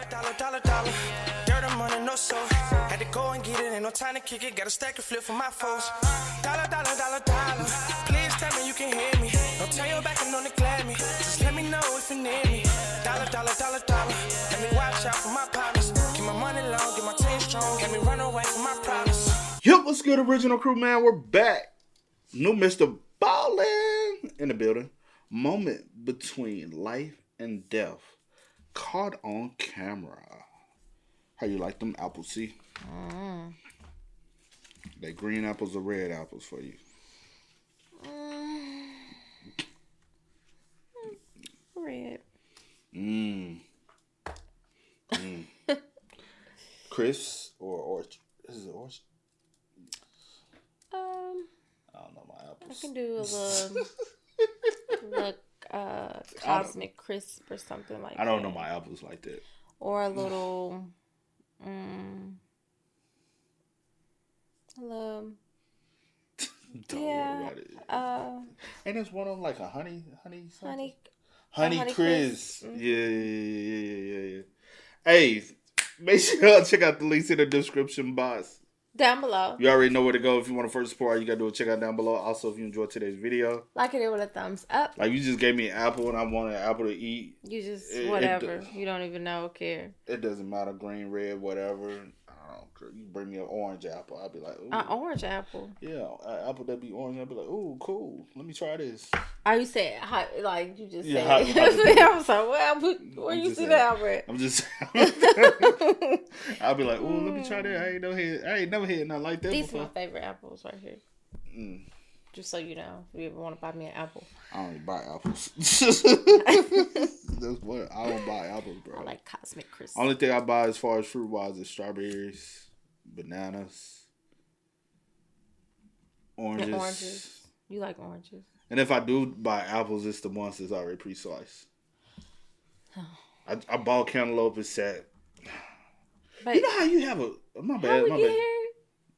Dollar, dollar, dollar. Dirt and money, no soul. Had to go and get it, ain't no time to kick it. Got a stack and flip for my foes. Dollar, dollar, dollar, dollar. Please tell me you can hear me. Don't turn your back and don't neglect me. Just let me know if you need me. Dollar, dollar, dollar, dollar. Let me watch out for my partners. Keep my money long, get my team strong. Let me run away from my problems. Yo, what's good, original crew, man? We're back. New Mr. Ballen in the building. Moment between life and death. Caught on camera. How you like them apples, see? They green apples or red apples for you? Red. Crisp or orange? Is it orange? I don't know my apples. I can do a little cosmic crisp or something like that. I don't know my apples like that. Or a little, Don't yeah, worry about it. And there's one of them like a honey something? Honey Honey Crisp. Crisp. Yeah. Hey, make sure y'all check out the links in the description box. down below. You already know where to go if you want to first support. You gotta do a check out down below. Also, if you enjoyed today's video, Like it with a thumbs up. like you just gave me an apple and I wanted an apple to eat. You just It you don't even know, care. It doesn't matter, green, red, whatever. I don't care. You bring me an orange apple, I'll be like, ooh. An orange apple. Yeah, an apple that be orange, I'll be like, ooh, cool. Let me try this. Are you saying like you just Yeah, said? hot. I was like, well, where I'm you just see saying. that, Albert? I'm just. I'll be like, ooh, let me try that. I ain't never had nothing like that These before. are my favorite apples right here. Just so you know, if you ever want to buy me an apple. I don't even buy apples. That's what I don't buy apples, bro. I like cosmic crisp. Only thing I buy as far as fruit wise is strawberries, bananas, oranges. Oranges. You like oranges? And if I do buy apples, it's the ones that's already pre-sliced. I bought cantaloupe and set. But You know how you have a my bad, how my we get bad, here?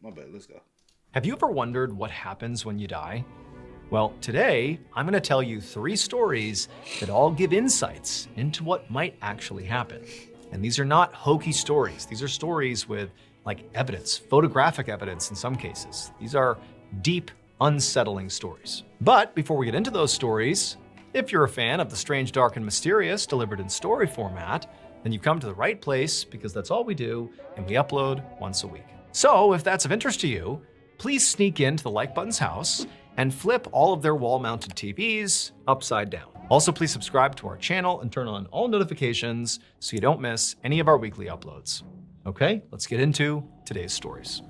my bad. Let's go. Have you ever wondered what happens when you die? Well, today I'm going to tell you 3 stories that all give insights into what might actually happen. And these are not hokey stories. These are stories with evidence, photographic evidence in some cases. These are deep, unsettling stories. But before we get into those stories, if you're a fan of the strange, dark, and mysterious delivered in story format, then you've come to the right place because that's all we do and we upload once a week. So if that's of interest to you, please sneak into the Like Button's house and flip all of their wall-mounted TVs upside down. Also, please subscribe to our channel and turn on all notifications so you don't miss any of our weekly uploads. Okay, let's get into today's stories.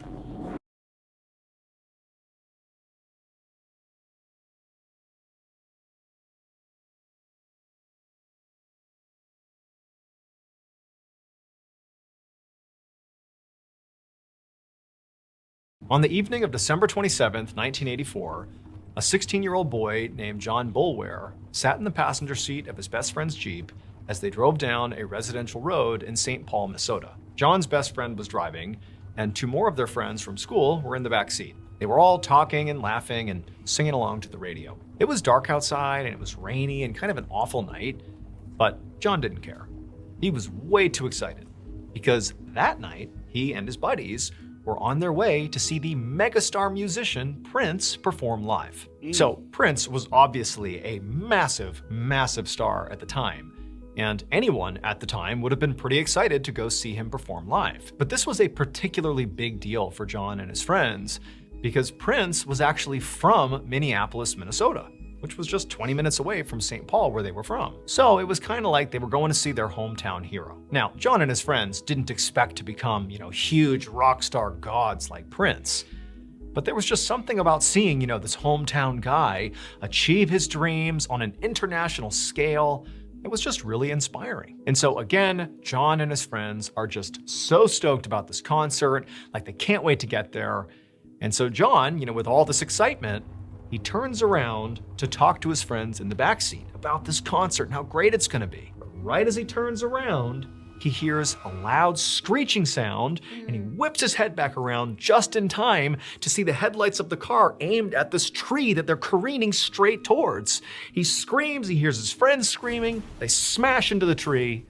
On the evening of December 27th, 1984, a 16-year-old boy named John Boulware sat in the passenger seat of his best friend's Jeep as they drove down a residential road in St. Paul, Minnesota. John's best friend was driving, and 2 more of their friends from school were in the back seat. They were all talking and laughing and singing along to the radio. It was dark outside and it was rainy and kind of an awful night, but John didn't care. He was way too excited because that night, he and his buddies were on their way to see the megastar musician Prince perform live. So Prince was obviously a massive, massive star at the time, and anyone at the time would have been pretty excited to go see him perform live. But this was a particularly big deal for John and his friends because Prince was actually from Minneapolis, Minnesota, which was just 20 minutes away from St. Paul where they were from. So it was kind of like they were going to see their hometown hero. Now, John and his friends didn't expect to become, huge rock star gods like Prince. But there was just something about seeing, this hometown guy achieve his dreams on an international scale. It was just really inspiring. And so again, John and his friends are just so stoked about this concert, like they can't wait to get there. And so John, with all this excitement, he turns around to talk to his friends in the backseat about this concert and how great it's gonna be. But right as he turns around, he hears a loud screeching sound and he whips his head back around just in time to see the headlights of the car aimed at this tree that they're careening straight towards. He screams, he hears his friends screaming, they smash into the tree,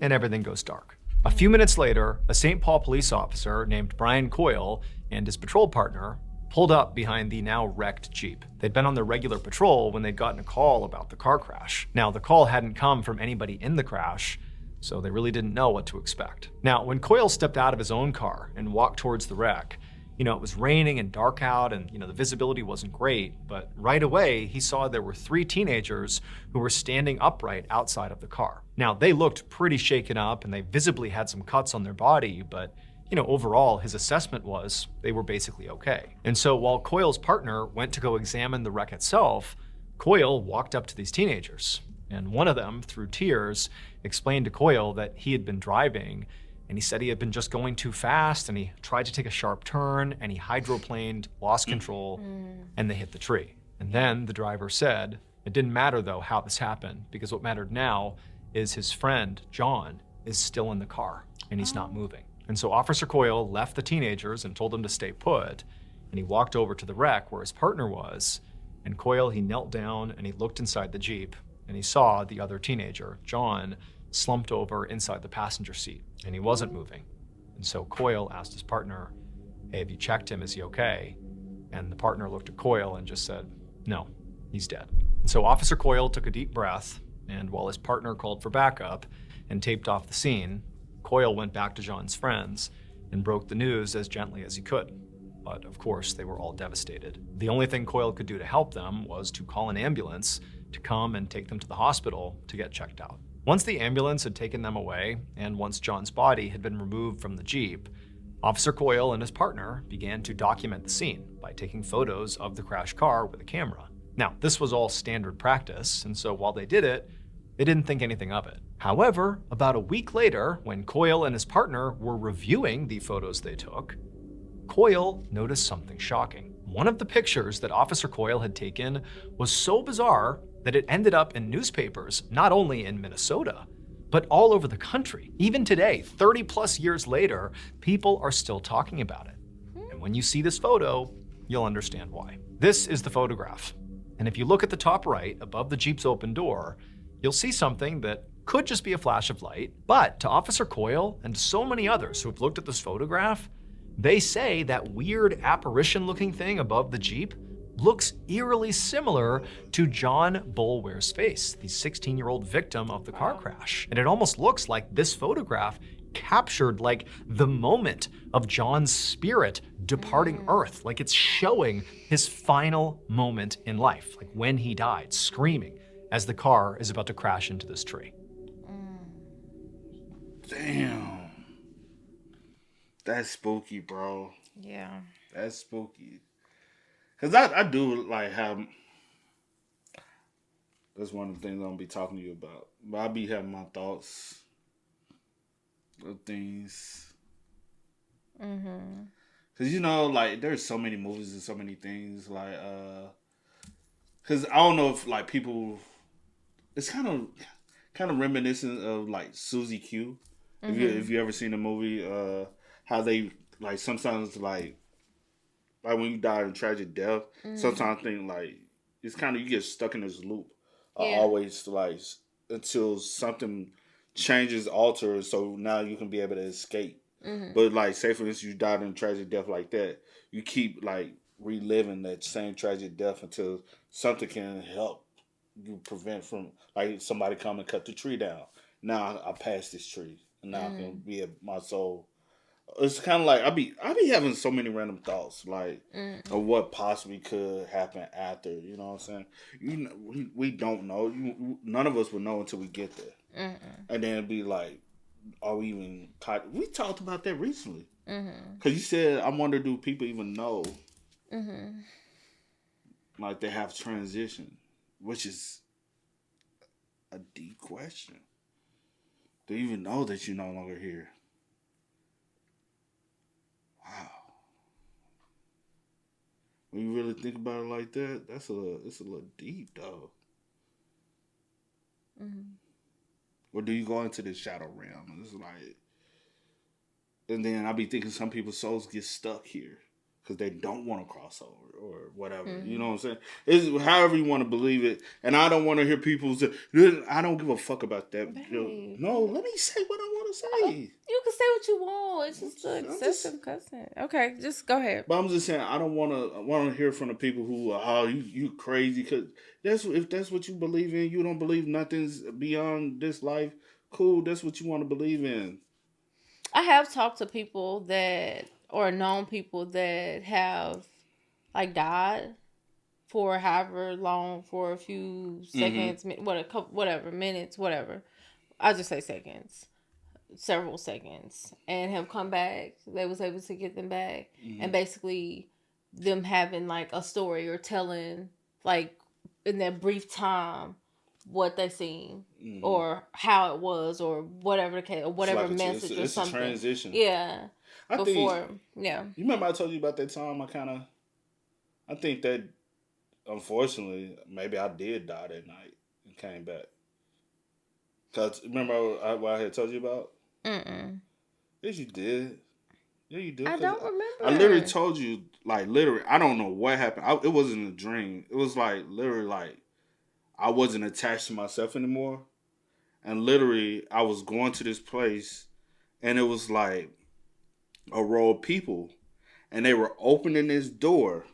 and everything goes dark. A few minutes later, a St. Paul police officer named Brian Coyle and his patrol partner pulled up behind the now wrecked Jeep. They'd been on their regular patrol when they'd gotten a call about the car crash. Now, the call hadn't come from anybody in the crash, so they really didn't know what to expect. Now, when Coyle stepped out of his own car and walked towards the wreck, it was raining and dark out and, the visibility wasn't great, but right away he saw there were 3 teenagers who were standing upright outside of the car. Now, they looked pretty shaken up and they visibly had some cuts on their body, but overall, his assessment was they were basically okay. And so while Coyle's partner went to go examine the wreck itself, Coyle walked up to these teenagers. And one of them, through tears, explained to Coyle that he had been driving and he said he had been just going too fast and he tried to take a sharp turn and he hydroplaned, lost control, and they hit the tree. And then the driver said, it didn't matter though how this happened because what mattered now is his friend, John, is still in the car and he's not moving. And so Officer Coyle left the teenagers and told them to stay put, and he walked over to the wreck where his partner was, and Coyle, he knelt down and he looked inside the Jeep, and he saw the other teenager, John, slumped over inside the passenger seat, and he wasn't moving. And so Coyle asked his partner, hey, have you checked him? Is he okay? And the partner looked at Coyle and just said, no, he's dead. And so Officer Coyle took a deep breath, and while his partner called for backup and taped off the scene, Coyle went back to John's friends and broke the news as gently as he could. But of course, they were all devastated. The only thing Coyle could do to help them was to call an ambulance to come and take them to the hospital to get checked out. Once the ambulance had taken them away, and once John's body had been removed from the Jeep, Officer Coyle and his partner began to document the scene by taking photos of the crashed car with a camera. Now, this was all standard practice, and so while they did it, they didn't think anything of it. However, about a week later, when Coyle and his partner were reviewing the photos they took, Coyle noticed something shocking. One of the pictures that Officer Coyle had taken was so bizarre that it ended up in newspapers, not only in Minnesota, but all over the country. Even today, 30 plus years later, people are still talking about it. And when you see this photo, you'll understand why. This is the photograph. And if you look at the top right, above the Jeep's open door, you'll see something that could just be a flash of light, but to Officer Coyle and so many others who have looked at this photograph, they say that weird apparition-looking thing above the Jeep looks eerily similar to John Boulware's face, the 16-year-old victim of the car crash. And it almost looks like this photograph captured like the moment of John's spirit departing Earth, like it's showing his final moment in life, like when he died, screaming as the car is about to crash into this tree. Damn. That's spooky, bro. Yeah. That's spooky. Cause I do like have. That's one of the things I'm gonna be talking to you about. But I be having my thoughts of things. Cause like there's so many movies and so many things like. Cause I don't know if like people. It's kind of reminiscent of like Susie Q. If you ever seen the movie, how they like sometimes like when you die in tragic death, sometimes I think like it's kind of you get stuck in this loop. Always like until something changes, alters, so now you can be able to escape. But like say for instance you died in a tragic death like that, you keep like reliving that same tragic death until something can help you prevent from like somebody come and cut the tree down. Now I passed this tree, and now I can be my soul. It's kind of like I be having so many random thoughts like of what possibly could happen after. You know what I'm saying? We don't know. None of us will know until we get there, and then it'd be like, are we even caught? We talked about that recently because you said I wonder do people even know like they have transitioned. Which is a deep question. Do you even know that you're no longer here? Wow. When you really think about it like that, it's a little deep, though. Or do you go into the shadow realm? And it's like, and then I be thinking some people's souls get stuck here because they don't want to cross over or whatever. You know what I'm saying? It's however you want to believe it. And I don't want to hear people say, I don't give a fuck about that. Babe. No, let me say what I want to say. You say what you want. It's just the excessive cussing. Okay, just go ahead. But I'm just saying, I don't want to hear from the people who are, oh, you crazy, because if that's what you believe in, you don't believe nothing's beyond this life. Cool, that's what you want to believe in. I have talked to people that, or known people that have, like, died for however long, for a few seconds, whatever, minutes, whatever. I'll just say seconds. Several seconds. And have come back. They was able to get them back. And basically them having, like, a story or telling, like, in that brief time what they seen or how it was or whatever the case, or whatever message or something. It's a transition. Yeah. You remember I told you about that time I think that, unfortunately, maybe I did die that night and came back. Because remember what I had told you about? Yes, you did. Yeah, you did. I don't remember. I literally told you, like, literally, I don't know what happened. It wasn't a dream. It was, like, literally, like, I wasn't attached to myself anymore. And literally, I was going to this place, and it was, like, a row of people. And they were opening this door.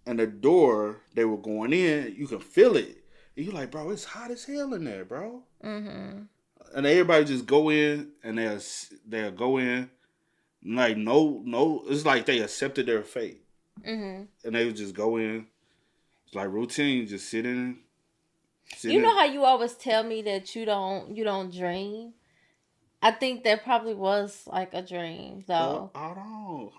And the door, they were going in, you can feel it. And you're like, bro, it's hot as hell in there, bro. And everybody just go in, and they'll go in. Like, no, it's like they accepted their fate. And they would just go in. It's like routine, just sit in. You know how you always tell me that you don't dream? I think that probably was like a dream, though. I don't.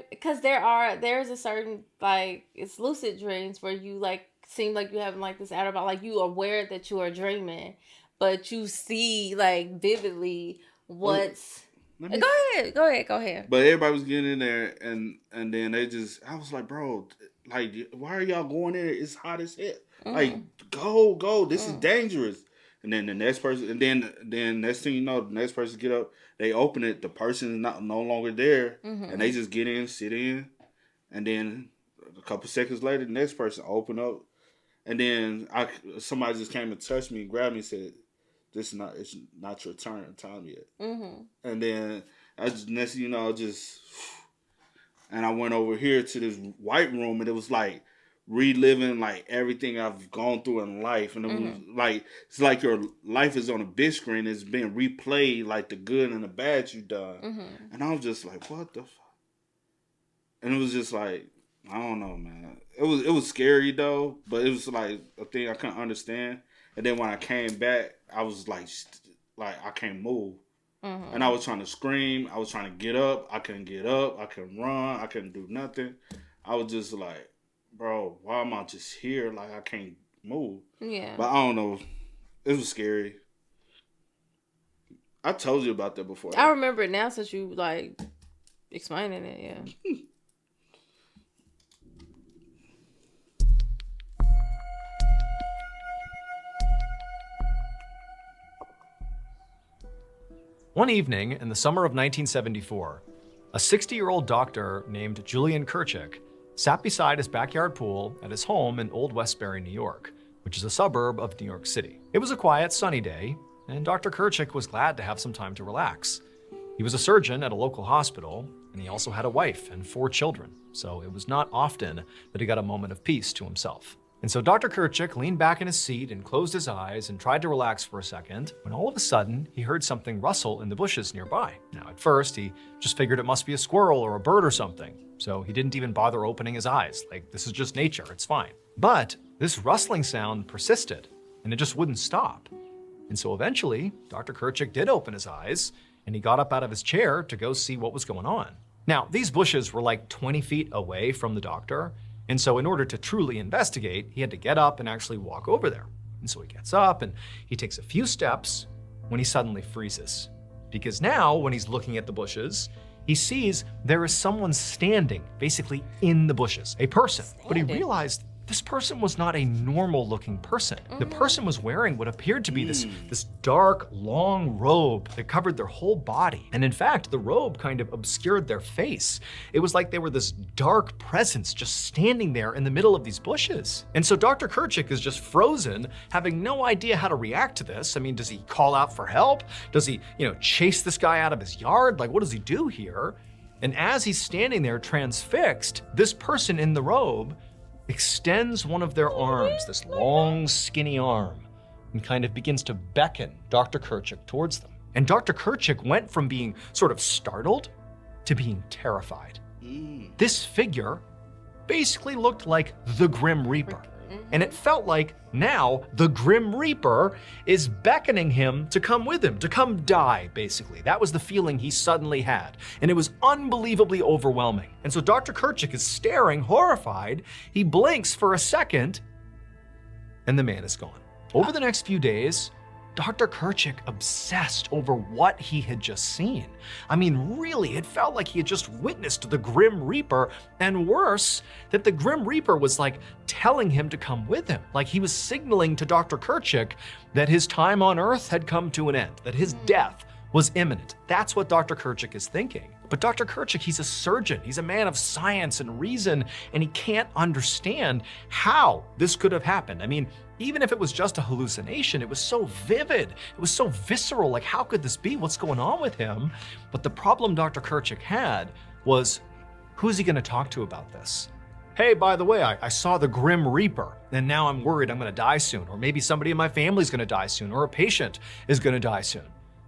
Because there's a certain, like, it's lucid dreams where you, like, seem like you having, like, this outer body, like, you are aware that you are dreaming, but you see, like, vividly what's. Go ahead. But everybody was getting in there, and then I was like, bro, like, why are y'all going in there? It's hot as hell. Like, go. This is dangerous. And then the next person, and then next thing you know, the next person get up, they open it, the person is no longer there, and they just get in, sit in, and then a couple seconds later, the next person open up, and then somebody just came and touched me, grabbed me, and said, it's not your time yet. And then next thing you know, and I went over here to this white room, and it was like reliving, like, everything I've gone through in life, and it was like, it's like your life is on a big screen. It's being replayed, like the good and the bad you've done. And I was just like, what the fuck? And it was just like, I don't know, man. It was scary though, but it was like a thing I couldn't understand. And then when I came back, I was like I can't move. And I was trying to scream. I was trying to get up. I couldn't get up. I couldn't run. I couldn't do nothing. I was just like, bro, why am I just here? Like, I can't move. Yeah. But I don't know. It was scary. I told you about that before. I remember it now since you, like, explaining it, yeah. One evening in the summer of 1974, a 60-year-old doctor named Julian Kirchick sat beside his backyard pool at his home in Old Westbury, New York, which is a suburb of New York City. It was a quiet, sunny day, and Dr. Kirchick was glad to have some time to relax. He was a surgeon at a local hospital, and he also had a wife and 4 children, so it was not often that he got a moment of peace to himself. And so Dr. Kirchick leaned back in his seat and closed his eyes and tried to relax for a second, when all of a sudden he heard something rustle in the bushes nearby. Now, at first, he just figured it must be a squirrel or a bird or something, so he didn't even bother opening his eyes. Like, this is just nature, it's fine. But this rustling sound persisted, and it just wouldn't stop. And so eventually, Dr. Kirchick did open his eyes, and he got up out of his chair to go see what was going on. Now, these bushes were like 20 feet away from the doctor, and so in order to truly investigate, he had to get up and actually walk over there. And so he gets up and he takes a few steps when he suddenly freezes. Because now, when he's looking at the bushes, he sees there is someone standing basically in the bushes, a person. But he realized this person was not a normal looking person. The person was wearing what appeared to be this dark, long robe that covered their whole body. And in fact, the robe kind of obscured their face. It was like they were this dark presence just standing there in the middle of these bushes. And so Dr. Kerchik is just frozen, having no idea how to react to this. I mean, does he call out for help? Does he, chase this guy out of his yard? Like, what does he do here? And as he's standing there transfixed, this person in the robe extends one of their arms, this long, skinny arm, and kind of begins to beckon Dr. Kerchik towards them. And Dr. Kerchik went from being sort of startled to being terrified. This figure basically looked like the Grim Reaper. And it felt like now the Grim Reaper is beckoning him to come with him, to come die, basically. That was the feeling he suddenly had. And it was unbelievably overwhelming. And so Dr. Kerchik is staring, horrified. He blinks for a second, and the man is gone. Over the next few days, Dr. Kerchik obsessed over what he had just seen. I mean, really, it felt like he had just witnessed the Grim Reaper, and worse, that the Grim Reaper was like telling him to come with him. Like he was signaling to Dr. Kerchik that his time on Earth had come to an end, that his death was imminent. That's what Dr. Kerchik is thinking. But Dr. Kerchik, he's a surgeon. He's a man of science and reason, and he can't understand how this could have happened. I mean, even if it was just a hallucination, it was so vivid. It was so visceral. Like, how could this be? What's going on with him? But the problem Dr. Kerchik had was, who's he going to talk to about this? Hey, by the way, I saw the Grim Reaper, and now I'm worried I'm going to die soon. Or maybe somebody in my family's going to die soon, or a patient is going to die soon.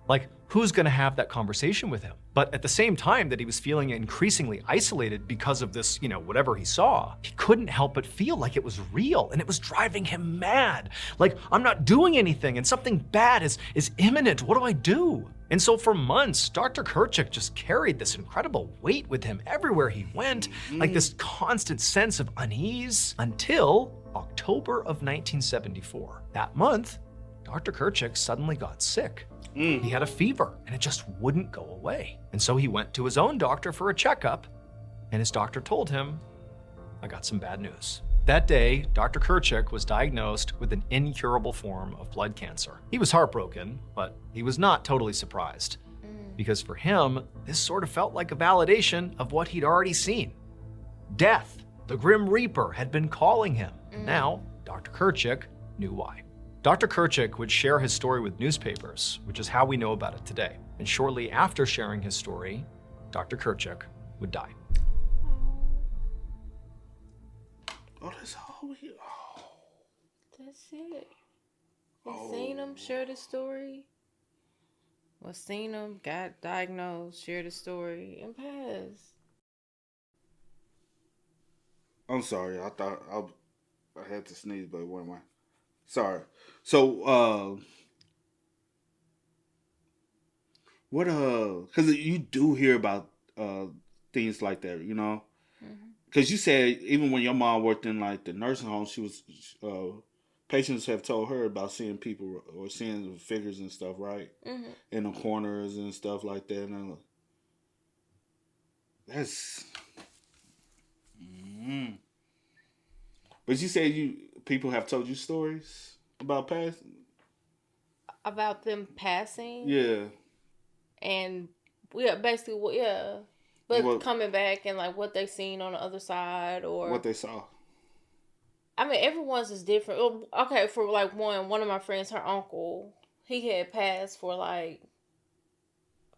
Like, who's going to have that conversation with him? But at the same time that he was feeling increasingly isolated because of this, whatever he saw, he couldn't help but feel like it was real, and it was driving him mad. Like, I'm not doing anything, and something bad is imminent. What do I do? And so for months, Dr. Kerchik just carried this incredible weight with him everywhere he went, like this constant sense of unease, until October of 1974. That month, Dr. Kerchik suddenly got sick. He had a fever, and it just wouldn't go away. And so he went to his own doctor for a checkup, and his doctor told him, I got some bad news. That day, Dr. Kerchik was diagnosed with an incurable form of blood cancer. He was heartbroken, but he was not totally surprised, because for him, this sort of felt like a validation of what he'd already seen. Death, the Grim Reaper, had been calling him. Now, Dr. Kerchik knew why. Dr. Kerchik would share his story with newspapers, which is how we know about it today. And shortly after sharing his story, Dr. Kerchik would die. Oh, that's all we... Oh. That's it. You seen him share the story? Well, seen him, got diagnosed, shared the story, and passed. I'm sorry. I thought I had to sneeze, but it wasn't mine. Sorry. So, because you do hear about things like that, Because you said even when your mom worked in like the nursing home, she was patients have told her about seeing people or seeing figures and stuff, right? In the corners and stuff like that. And that's. But you said people have told you stories about passing? About them passing? Yeah. And, basically, yeah. But coming back and, like, what they seen on the other side or... What they saw. I mean, everyone's is different. Okay, for, like, one of my friends, her uncle, he had passed for, like...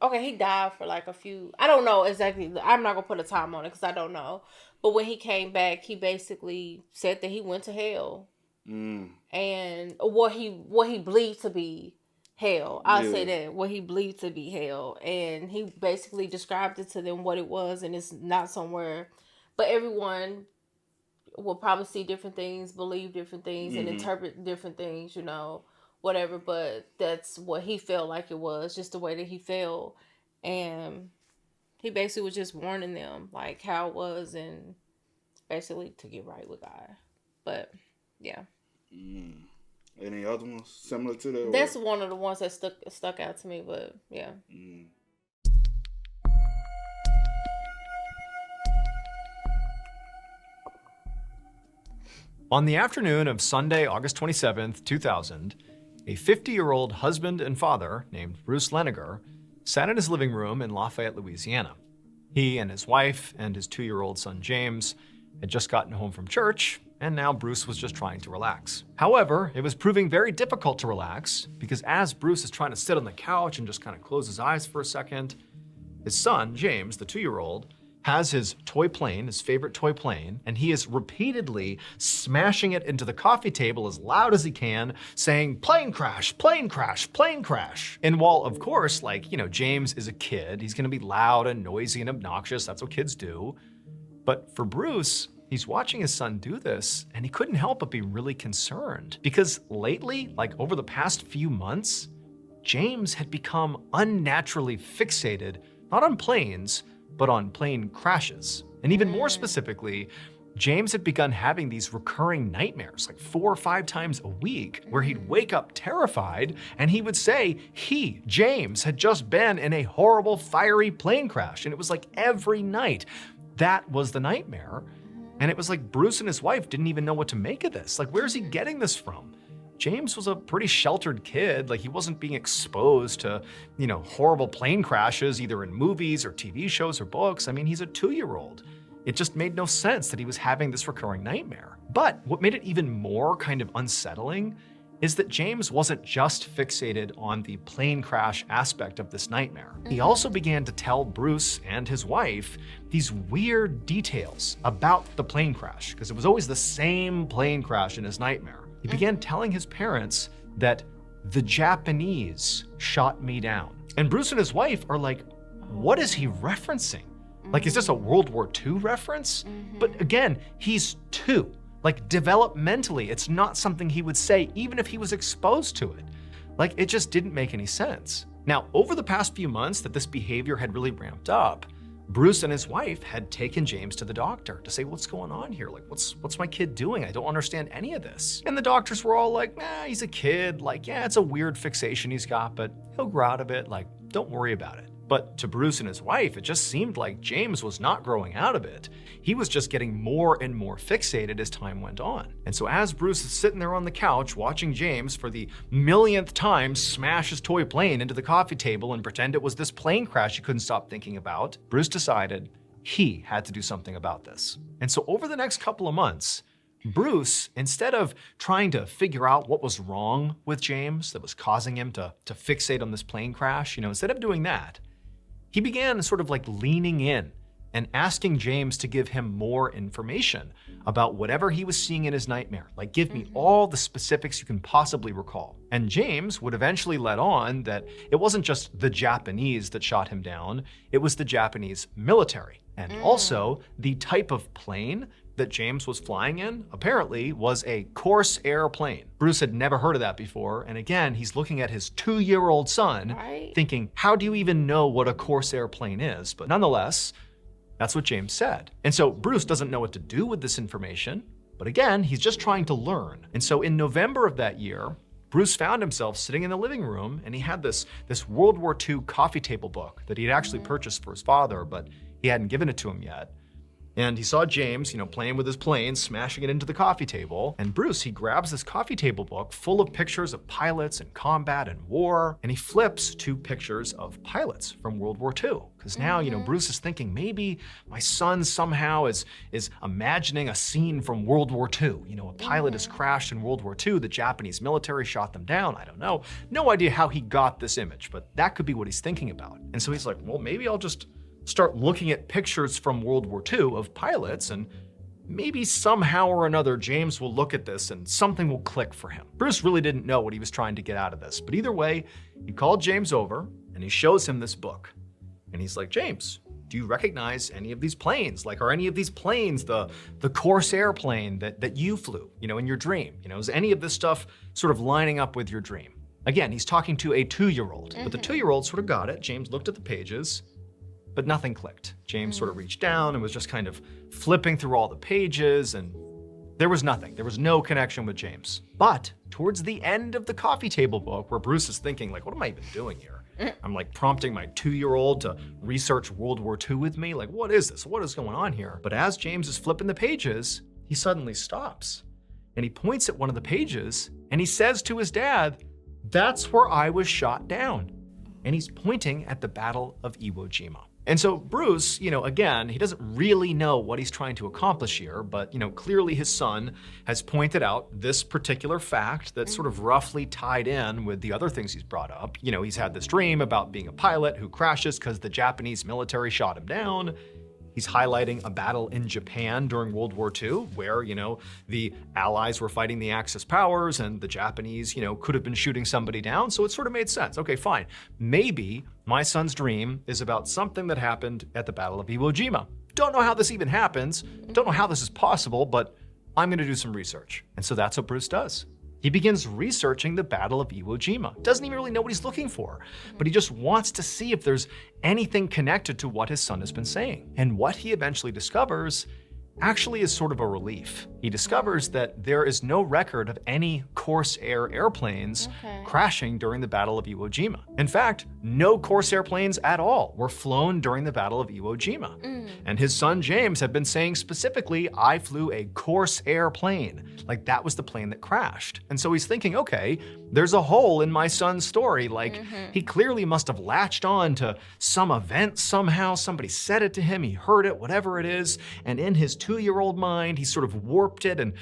Okay, he died for, like, a few... I don't know exactly. I'm not going to put a time on it because I don't know. But when he came back, he basically said that he went to hell. And what he believed to be hell. I'll say that. What he believed to be hell. And he basically described it to them what it was. And it's not somewhere. But everyone will probably see different things, believe different things, and interpret different things, whatever. But that's what he felt like it was. Just the way that he felt. And... he basically was just warning them, like, how it was and basically to get right with God. But, yeah. Any other ones similar to that? That's one of the ones that stuck out to me, but, yeah. On the afternoon of Sunday, August 27th, 2000, a 50-year-old husband and father named Bruce Leniger sat in his living room in Lafayette, Louisiana. He and his wife and his 2-year-old son James had just gotten home from church, and now Bruce was just trying to relax. However, it was proving very difficult to relax because as Bruce is trying to sit on the couch and just kind of close his eyes for a second, his son, James, the 2-year-old, has his toy plane, his favorite toy plane, and he is repeatedly smashing it into the coffee table as loud as he can, saying, "Plane crash, plane crash, plane crash." And while, of course, James is a kid, he's gonna be loud and noisy and obnoxious, that's what kids do. But for Bruce, he's watching his son do this, and he couldn't help but be really concerned. Because lately, over the past few months, James had become unnaturally fixated, not on planes, but on plane crashes. And even more specifically, James had begun having these recurring nightmares, 4 or 5 times a week, where he'd wake up terrified and he would say James, had just been in a horrible, fiery plane crash. And it was every night. That was the nightmare. And it was Bruce and his wife didn't even know what to make of this. Where's he getting this from? James was a pretty sheltered kid. He wasn't being exposed to, horrible plane crashes, either in movies or TV shows or books. I mean, he's a 2-year-old. It just made no sense that he was having this recurring nightmare. But what made it even more kind of unsettling is that James wasn't just fixated on the plane crash aspect of this nightmare. He also began to tell Bruce and his wife these weird details about the plane crash, because it was always the same plane crash in his nightmare. He began telling his parents that the Japanese shot me down. And Bruce and his wife are like, what is he referencing? Is this a World War II reference? But again, he's 2. Developmentally, it's not something he would say even if he was exposed to it. It just didn't make any sense. Now, over the past few months that this behavior had really ramped up, Bruce and his wife had taken James to the doctor to say, what's going on here? What's my kid doing? I don't understand any of this. And the doctors were all like, he's a kid. Yeah, it's a weird fixation he's got, but he'll grow out of it. Don't worry about it. But to Bruce and his wife, it just seemed like James was not growing out of it. He was just getting more and more fixated as time went on. And so as Bruce is sitting there on the couch watching James for the millionth time smash his toy plane into the coffee table and pretend it was this plane crash he couldn't stop thinking about, Bruce decided he had to do something about this. And so over the next couple of months, Bruce, instead of trying to figure out what was wrong with James that was causing him to fixate on this plane crash, instead of doing that, he began sort of leaning in and asking James to give him more information about whatever he was seeing in his nightmare. Give me all the specifics you can possibly recall. And James would eventually let on that it wasn't just the Japanese that shot him down, it was the Japanese military. And also the type of plane that James was flying in apparently was a Corsair plane. Bruce had never heard of that before, and again, he's looking at his 2-year-old son, thinking, how do you even know what a Corsair plane is? But nonetheless, that's what James said. And so Bruce doesn't know what to do with this information, but again, he's just trying to learn. And so in November of that year, Bruce found himself sitting in the living room, and he had this World War II coffee table book that he had actually purchased for his father, but he hadn't given it to him yet. And he saw James, playing with his plane, smashing it into the coffee table. And Bruce, he grabs this coffee table book full of pictures of pilots and combat and war, and he flips to pictures of pilots from World War II. Because now, Bruce is thinking, maybe my son somehow is imagining a scene from World War II. A pilot has crashed in World War II, the Japanese military shot them down, I don't know. No idea how he got this image, but that could be what he's thinking about. And so he's like, well, maybe I'll just start looking at pictures from World War II of pilots, and maybe somehow or another James will look at this and something will click for him. Bruce really didn't know what he was trying to get out of this, but either way, he called James over and he shows him this book. And he's like, James, do you recognize any of these planes? Are any of these planes the Corsair plane that you flew, in your dream? Is any of this stuff sort of lining up with your dream? Again, he's talking to a 2-year-old, but the 2-year-old sort of got it. James looked at the pages, but nothing clicked. James sort of reached down and was just kind of flipping through all the pages, and there was nothing. There was no connection with James. But towards the end of the coffee table book, where Bruce is thinking, what am I even doing here? I'm prompting my 2-year-old to research World War II with me. What is this? What is going on here? But as James is flipping the pages, he suddenly stops. and he points at one of the pages and he says to his dad, "That's where I was shot down." And he's pointing at the Battle of Iwo Jima. And so Bruce, again, he doesn't really know what he's trying to accomplish here, but, clearly his son has pointed out this particular fact that's sort of roughly tied in with the other things he's brought up. He's had this dream about being a pilot who crashes because the Japanese military shot him down. He's highlighting a battle in Japan during World War II where, the Allies were fighting the Axis powers and the Japanese, could have been shooting somebody down. So it sort of made sense. Okay, fine. Maybe my son's dream is about something that happened at the Battle of Iwo Jima. Don't know how this even happens. Don't know how this is possible, but I'm going to do some research. And so that's what Bruce does. He begins researching the Battle of Iwo Jima. Doesn't even really know what he's looking for, but he just wants to see if there's anything connected to what his son has been saying. And what he eventually discovers actually is sort of a relief. He discovers that there is no record of any Corsair airplanes crashing during the Battle of Iwo Jima. In fact, no Corsair planes at all were flown during the Battle of Iwo Jima. And his son James had been saying specifically, "I flew a Corsair plane." Like that was the plane that crashed. And so he's thinking, okay, there's a hole in my son's story. Like he clearly must have latched on to some event somehow. Somebody said it to him, he heard it, whatever it is. And in his 2-year-old mind, he sort of warped it and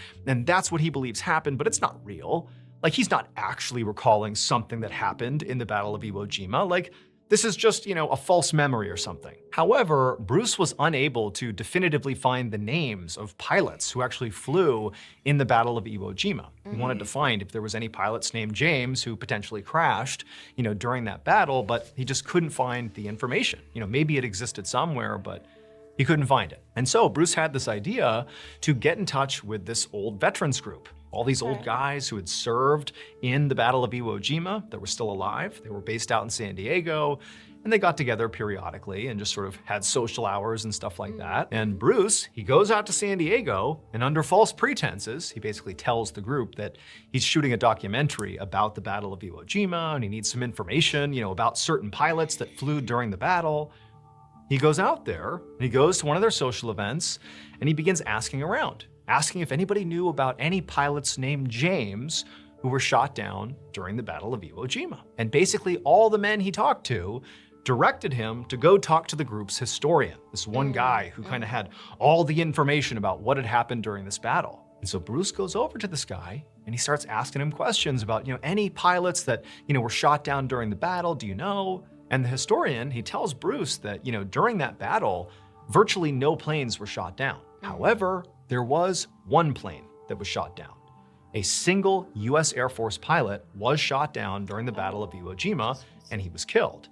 that's what he believes happened, but it's not real. Like he's not actually recalling something that happened in the Battle of Iwo Jima. Like this is just, a false memory or something. However, Bruce was unable to definitively find the names of pilots who actually flew in the Battle of Iwo Jima. He wanted to find if there was any pilots named James who potentially crashed, during that battle, but he just couldn't find the information. Maybe it existed somewhere, but he couldn't find it. And so Bruce had this idea to get in touch with this old veterans group. All these old guys who had served in the Battle of Iwo Jima that were still alive. They were based out in San Diego, and they got together periodically and just sort of had social hours and stuff like that. And Bruce, he goes out to San Diego, and under false pretenses, he basically tells the group that he's shooting a documentary about the Battle of Iwo Jima, and he needs some information, about certain pilots that flew during the battle. He goes out there, and he goes to one of their social events, and he begins asking around, asking if anybody knew about any pilots named James who were shot down during the Battle of Iwo Jima. And basically all the men he talked to directed him to go talk to the group's historian, this one guy who kind of had all the information about what had happened during this battle. And so Bruce goes over to this guy and he starts asking him questions about, any pilots that, were shot down during the battle, do you know? And the historian, he tells Bruce that, during that battle, virtually no planes were shot down. However, there was one plane that was shot down. A single US Air Force pilot was shot down during the Battle of Iwo Jima, and he was killed.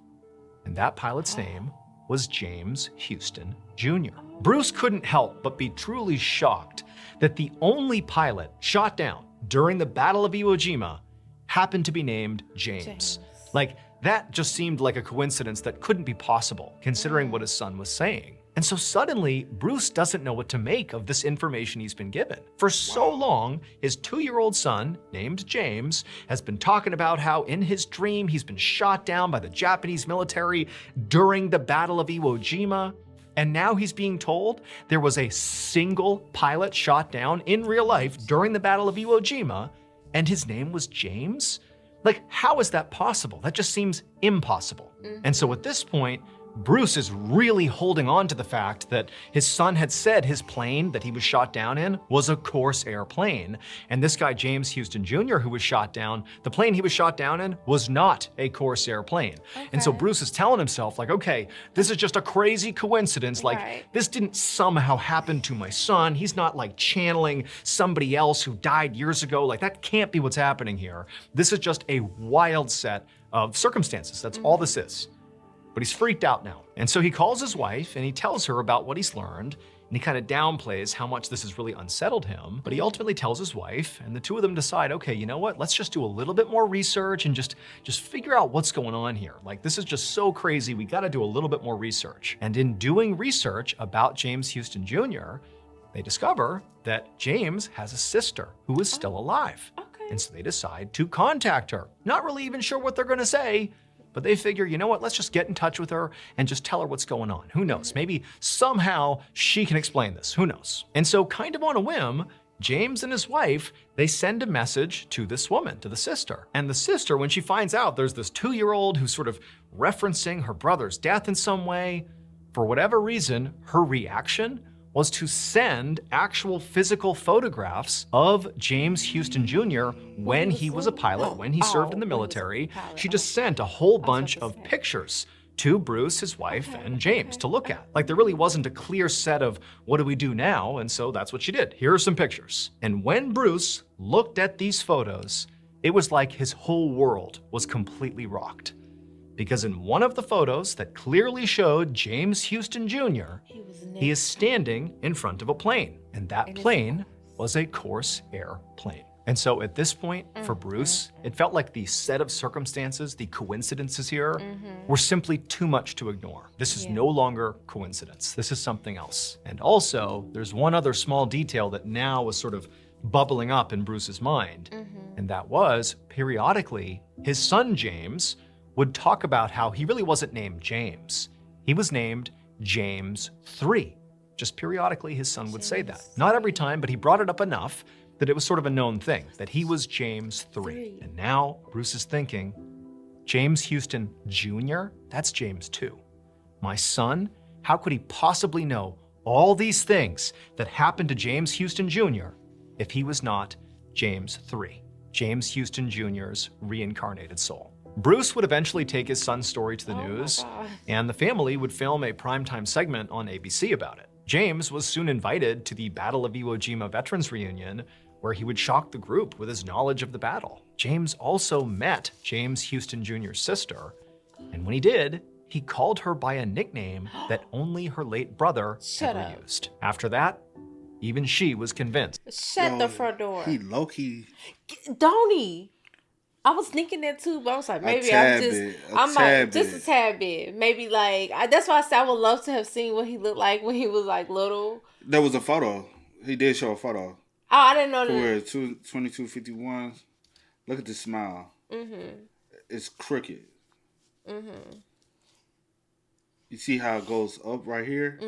And that pilot's name was James Houston Jr. Bruce couldn't help but be truly shocked that the only pilot shot down during the Battle of Iwo Jima happened to be named James. Like, that just seemed like a coincidence that couldn't be possible, considering what his son was saying. And so suddenly, Bruce doesn't know what to make of this information he's been given. For so long, his 2-year-old son, named James, has been talking about how in his dream he's been shot down by the Japanese military during the Battle of Iwo Jima. And now he's being told there was a single pilot shot down in real life during the Battle of Iwo Jima, and his name was James? Like, how is that possible? That just seems impossible. And so at this point, Bruce is really holding on to the fact that his son had said his plane that he was shot down in was a Corsair plane. And this guy, James Houston Jr., who was shot down, the plane he was shot down in was not a Corsair plane. And so Bruce is telling himself, like, okay, this is just a crazy coincidence. Like, this didn't somehow happen to my son. He's not like channeling somebody else who died years ago. Like, that can't be what's happening here. This is just a wild set of circumstances. That's all this is. But he's freaked out now. And so he calls his wife and he tells her about what he's learned, and he kind of downplays how much this has really unsettled him. But he ultimately tells his wife, and the two of them decide, okay, you know what? Let's just do a little bit more research and just figure out what's going on here. Like, this is just so crazy. We got to do a little bit more research. And in doing research about James Houston Jr., they discover that James has a sister who is still alive. And so they decide to contact her. Not really even sure what they're going to say, but they figure, you know what, let's just get in touch with her and just tell her what's going on. Who knows? Maybe somehow she can explain this. Who knows? And so kind of on a whim, James and his wife, they send a message to this woman, to the sister. And the sister, when she finds out there's this 2-year-old who's sort of referencing her brother's death in some way, for whatever reason, her reaction was to send actual physical photographs of James Houston Jr. when he was a pilot, when he served in the military. She just sent a whole bunch of pictures to Bruce, his wife, and James to look at. Like, there really wasn't a clear set of what do we do now, and so that's what she did. Here are some pictures. And when Bruce looked at these photos, it was like his whole world was completely rocked. Because in one of the photos that clearly showed James Houston Jr., he is standing in front of a plane. And that plane was a Corsair airplane. And so at this point, for Bruce, it felt like the set of circumstances, the coincidences here, were simply too much to ignore. This is no longer coincidence. This is something else. And also, there's one other small detail that now was sort of bubbling up in Bruce's mind. And that was, periodically, his son James would talk about how he really wasn't named James. He was named James III. Just periodically, his son would say that. Not every time, but he brought it up enough that it was sort of a known thing, that he was James III. And now Bruce is thinking, James Houston Jr., that's James II. My son, how could he possibly know all these things that happened to James Houston Jr. if he was not James III, James Houston Jr.'s reincarnated soul? Bruce would eventually take his son's story to the news, and the family would film a primetime segment on ABC about it. James was soon invited to the Battle of Iwo Jima Veterans Reunion, where he would shock the group with his knowledge of the battle. James also met James Houston Jr.'s sister, and when he did, he called her by a nickname that only her late brother ever used. After that, even she was convinced. Shut the front door. He low-key. Don't he? I was thinking that too, but I was like, maybe I'm just a tad bit. Maybe like, that's why I said I would love to have seen what he looked like when he was like little. There was a photo. He did show a photo. Oh, I didn't know that. Where 2251. Look at the smile. It's crooked. You see how it goes up right here?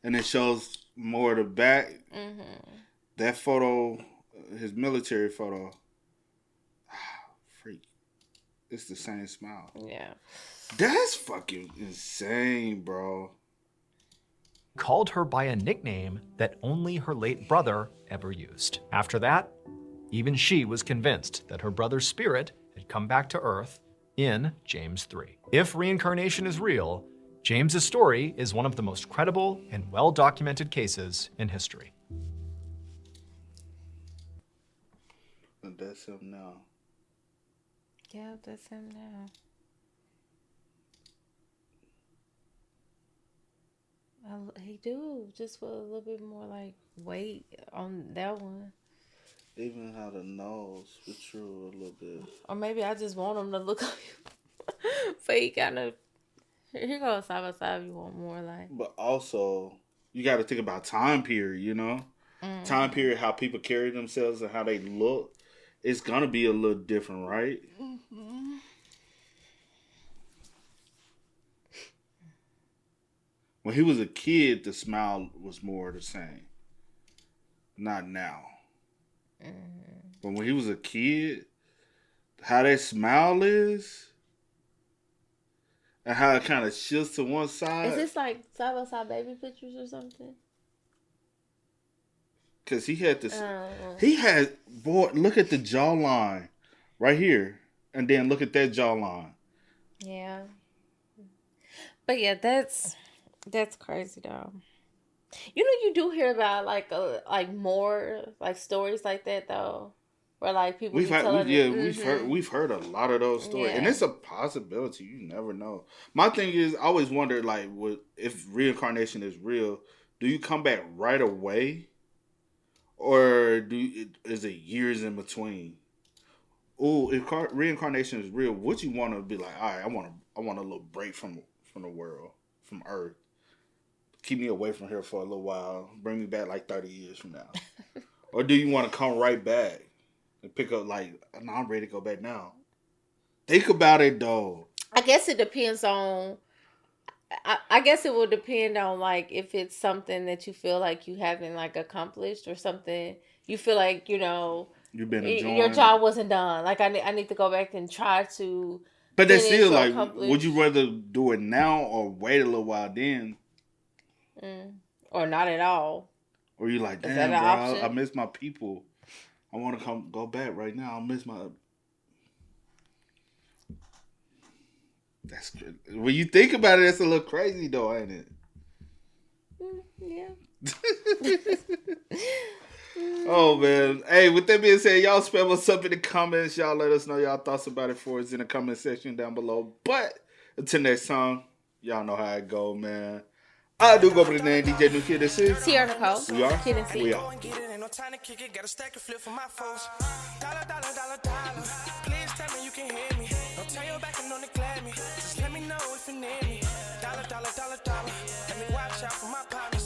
And it shows more of the back. That photo, his military photo, freak. It's the same smile. Yeah. That's fucking insane, bro. Called her by a nickname that only her late brother ever used. After that, even she was convinced that her brother's spirit had come back to Earth in James III. If reincarnation is real, James's story is one of the most credible and well-documented cases in history. And that's him now. Yeah, that's him now. He do, just for a little bit more like weight on that one. Even how the nose protrude a little bit. Or maybe I just want him to look like but he kind of, here goes side by side if you want more like. But also, you got to think about time period, you know? Time period, how people carry themselves and how they look. It's going to be a little different, right? When he was a kid, the smile was more the same. Not now. But when he was a kid, how that smile is, and how it kind of shifts to one side. Is this like side by side baby pictures or something? Because he had this, boy, look at the jawline right here. And then look at that jawline. Yeah. But yeah, that's crazy though. You know, you do hear about like more like stories like that though, where like people we've heard a lot of those stories, and it's a possibility. You never know. My thing is, I always wondered like, if reincarnation is real, do you come back right away, or is it years in between? Oh, if reincarnation is real, would you want to be like, all right, I want a little break from the world, from Earth. Keep me away from here for a little while. Bring me back like 30 years from now. Or do you want to come right back and pick up like, no, I'm ready to go back now. Think about it though. I guess it depends on, I guess it will depend on like if it's something that you feel like you haven't like accomplished or something you feel like You've been your enjoying. job wasn't done. Like I need to go back and try to But that's finish still or like, accomplish. would you rather do it now or wait a little while then? Or not at all? Or you like, Is that damn, an bro, option? I miss my people. I want to go back right now. I miss my. That's good. When you think about it, it's a little crazy though, ain't it? Yeah. Oh man. Hey, with that being said, y'all spam us up in the comments. Y'all let us know y'all thoughts about it for us in the comment section down below. But until next time, y'all know how it go, man. I do go by the name DJ New Kid. This is Sierra Nicole. We are. Kid and C. We are. Ain't no time to kick it, got a stack of flip for my foes. Dollar, dollar, dollar, dollar. Please tell me you can hear me. Don't turn your back and don't neglect me. Just let me know if you need me. Dollar, dollar, dollar, dollar. Let me watch out for my partners.